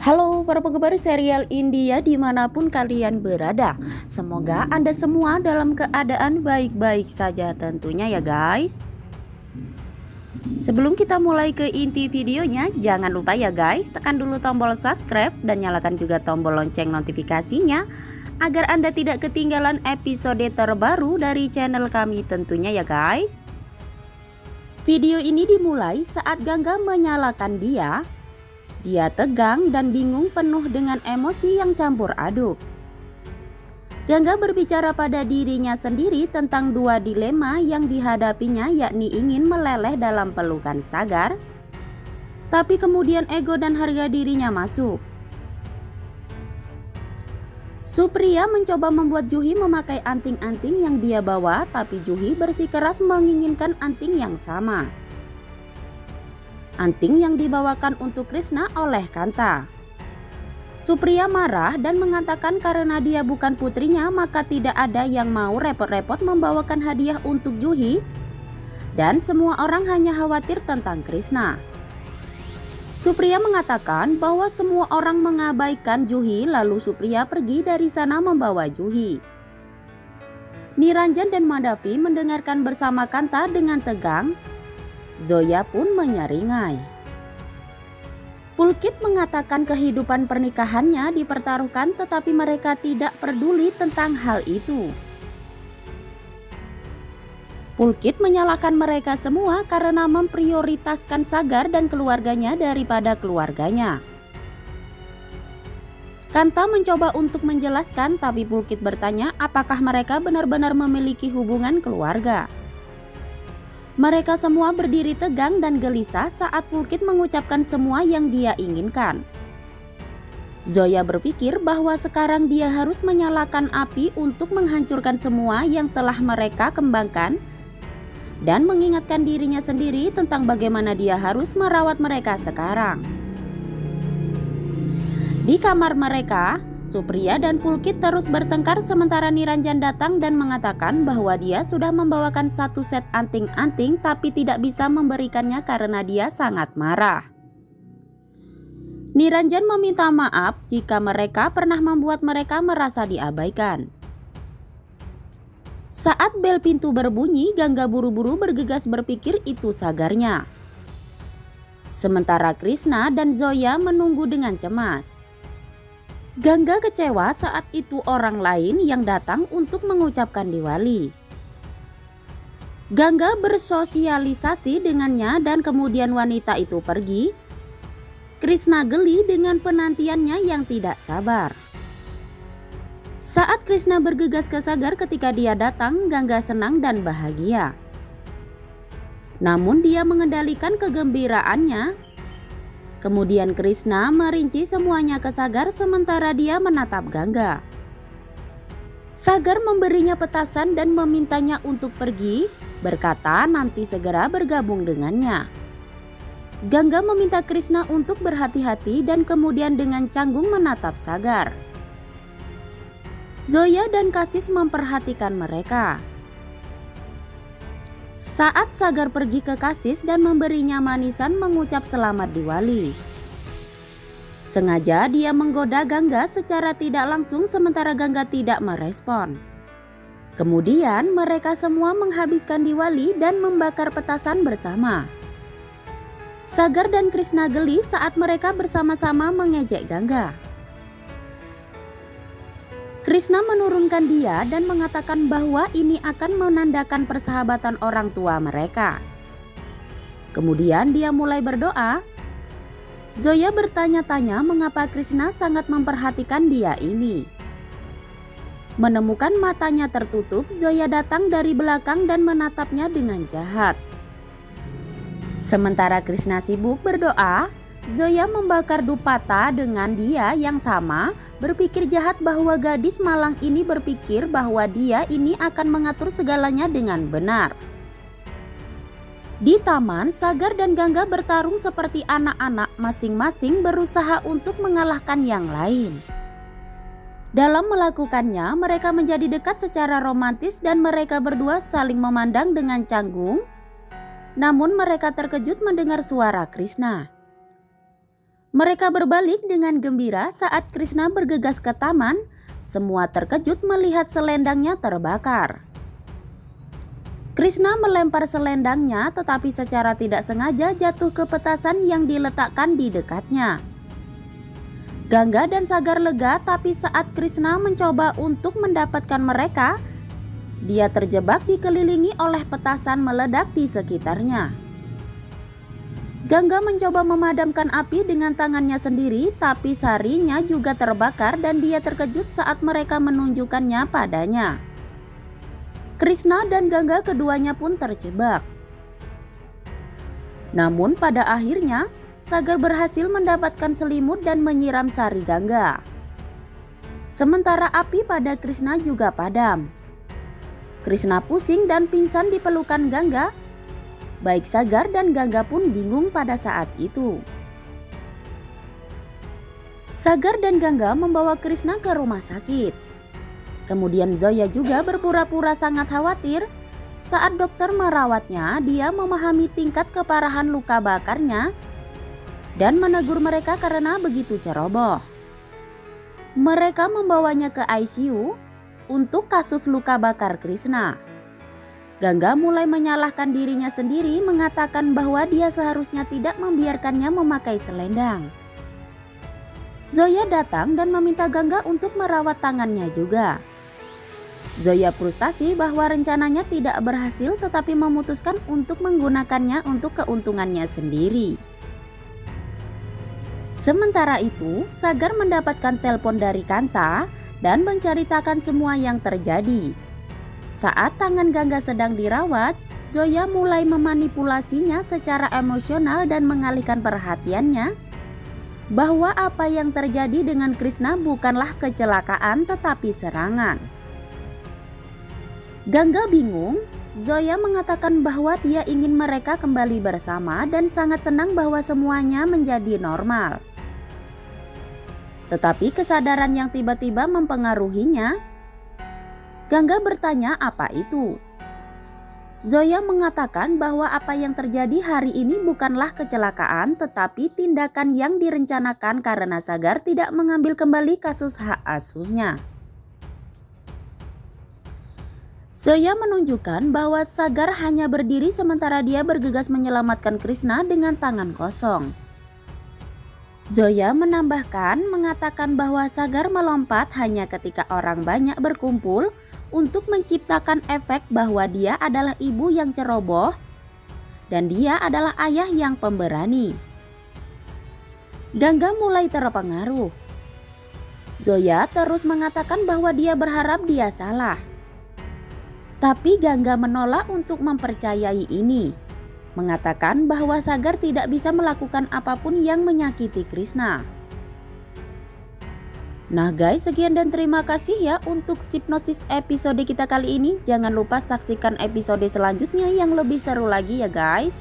Halo para penggemar serial India dimanapun kalian berada. Semoga Anda semua dalam keadaan baik-baik saja tentunya ya guys. Sebelum kita mulai ke inti videonya, jangan lupa ya guys, tekan dulu tombol subscribe dan nyalakan juga tombol lonceng notifikasinya agar Anda tidak ketinggalan episode terbaru dari channel kami tentunya ya guys. Video ini dimulai saat Gangga menyalakan dia. Dia tegang dan bingung penuh dengan emosi yang campur aduk. Gangga berbicara pada dirinya sendiri tentang dua dilema yang dihadapinya, yakni ingin meleleh dalam pelukan Sagar, tapi kemudian ego dan harga dirinya masuk. Supriya mencoba membuat Juhi memakai anting-anting yang dia bawa, tapi Juhi bersikeras menginginkan anting yang sama. Anting yang dibawakan untuk Krishna oleh Kanta. Supriya marah dan mengatakan karena dia bukan putrinya maka tidak ada yang mau repot-repot membawakan hadiah untuk Juhi dan semua orang hanya khawatir tentang Krishna. Supriya mengatakan bahwa semua orang mengabaikan Juhi, lalu Supriya pergi dari sana membawa Juhi. Niranjan dan Madhavi mendengarkan bersama Kanta dengan tegang. Zoya pun menyeringai. Pulkit mengatakan kehidupan pernikahannya dipertaruhkan tetapi mereka tidak peduli tentang hal itu. Pulkit menyalahkan mereka semua karena memprioritaskan Sagar dan keluarganya daripada keluarganya. Kanta mencoba untuk menjelaskan tapi Pulkit bertanya apakah mereka benar-benar memiliki hubungan keluarga. Mereka semua berdiri tegang dan gelisah saat Pulkit mengucapkan semua yang dia inginkan. Zoya berpikir bahwa sekarang dia harus menyalakan api untuk menghancurkan semua yang telah mereka kembangkan dan mengingatkan dirinya sendiri tentang bagaimana dia harus merawat mereka sekarang. Di kamar mereka, Supriya dan Pulkit terus bertengkar sementara Niranjan datang dan mengatakan bahwa dia sudah membawakan satu set anting-anting tapi tidak bisa memberikannya karena dia sangat marah. Niranjan meminta maaf jika mereka pernah membuat mereka merasa diabaikan. Saat bel pintu berbunyi, Gangga buru-buru bergegas berpikir itu Sagarnya. Sementara Krishna dan Zoya menunggu dengan cemas. Gangga kecewa saat itu orang lain yang datang untuk mengucapkan Diwali. Gangga bersosialisasi dengannya dan kemudian wanita itu pergi. Krishna geli dengan penantiannya yang tidak sabar. Saat Krishna bergegas ke Sagar ketika dia datang, Gangga senang dan bahagia. Namun dia mengendalikan kegembiraannya. Kemudian Krishna merinci semuanya ke Sagar sementara dia menatap Gangga. Sagar memberinya petasan dan memintanya untuk pergi, berkata nanti segera bergabung dengannya. Gangga meminta Krishna untuk berhati-hati dan kemudian dengan canggung menatap Sagar. Zoya dan Kasis memperhatikan mereka. Saat Sagar pergi ke Kasis dan memberinya manisan mengucap selamat Diwali. Sengaja dia menggoda Gangga secara tidak langsung sementara Gangga tidak merespon. Kemudian mereka semua menghabiskan Diwali dan membakar petasan bersama. Sagar dan Krishna geli saat mereka bersama-sama mengejek Gangga. Krishna menurunkan dia dan mengatakan bahwa ini akan menandakan persahabatan orang tua mereka. Kemudian dia mulai berdoa. Zoya bertanya-tanya mengapa Krishna sangat memperhatikan dia ini. Menemukan matanya tertutup, Zoya datang dari belakang dan menatapnya dengan jahat. Sementara Krishna sibuk berdoa, Zoya membakar dupata dengan dia yang sama, berpikir jahat bahwa gadis malang ini berpikir bahwa dia ini akan mengatur segalanya dengan benar. Di taman, Sagar dan Gangga bertarung seperti anak-anak masing-masing berusaha untuk mengalahkan yang lain. Dalam melakukannya, mereka menjadi dekat secara romantis dan mereka berdua saling memandang dengan canggung. Namun mereka terkejut mendengar suara Krishna. Mereka berbalik dengan gembira saat Krishna bergegas ke taman. Semua terkejut melihat selendangnya terbakar. Krishna melempar selendangnya tetapi secara tidak sengaja jatuh ke petasan yang diletakkan di dekatnya. Gangga dan Sagar lega, tapi saat Krishna mencoba untuk mendapatkan mereka, dia terjebak dikelilingi oleh petasan meledak di sekitarnya. Gangga mencoba memadamkan api dengan tangannya sendiri, tapi sarinya juga terbakar dan dia terkejut saat mereka menunjukkannya padanya. Krishna dan Gangga keduanya pun terjebak. Namun pada akhirnya Sagar berhasil mendapatkan selimut dan menyiram sari Gangga. Sementara api pada Krishna juga padam. Krishna pusing dan pingsan di pelukan Gangga. Baik Sagar dan Gangga pun bingung pada saat itu. Sagar dan Gangga membawa Krishna ke rumah sakit. Kemudian Zoya juga berpura-pura sangat khawatir. Saat dokter merawatnya, dia memahami tingkat keparahan luka bakarnya dan menegur mereka karena begitu ceroboh. Mereka membawanya ke ICU untuk kasus luka bakar Krishna. Gangga mulai menyalahkan dirinya sendiri, mengatakan bahwa dia seharusnya tidak membiarkannya memakai selendang. Zoya datang dan meminta Gangga untuk merawat tangannya juga. Zoya frustasi bahwa rencananya tidak berhasil tetapi memutuskan untuk menggunakannya untuk keuntungannya sendiri. Sementara itu, Sagar mendapatkan telepon dari Kanta dan menceritakan semua yang terjadi. Saat tangan Gangga sedang dirawat, Zoya mulai memanipulasinya secara emosional dan mengalihkan perhatiannya bahwa apa yang terjadi dengan Krishna bukanlah kecelakaan tetapi serangan. Gangga bingung. Zoya mengatakan bahwa dia ingin mereka kembali bersama dan sangat senang bahwa semuanya menjadi normal. Tetapi kesadaran yang tiba-tiba mempengaruhinya. Gangga bertanya apa itu. Zoya mengatakan bahwa apa yang terjadi hari ini bukanlah kecelakaan tetapi tindakan yang direncanakan karena Sagar tidak mengambil kembali kasus hak asuhnya. Zoya menunjukkan bahwa Sagar hanya berdiri sementara dia bergegas menyelamatkan Krishna dengan tangan kosong. Zoya menambahkan mengatakan bahwa Sagar melompat hanya ketika orang banyak berkumpul untuk menciptakan efek bahwa dia adalah ibu yang ceroboh dan dia adalah ayah yang pemberani. Gangga mulai terpengaruh. Zoya terus mengatakan bahwa dia berharap dia salah. Tapi Gangga menolak untuk mempercayai ini, mengatakan bahwa Sagar tidak bisa melakukan apapun yang menyakiti Krishna. Nah guys, sekian dan terima kasih ya untuk Hipnosis episode kita kali ini. Jangan lupa saksikan episode selanjutnya yang lebih seru lagi ya guys.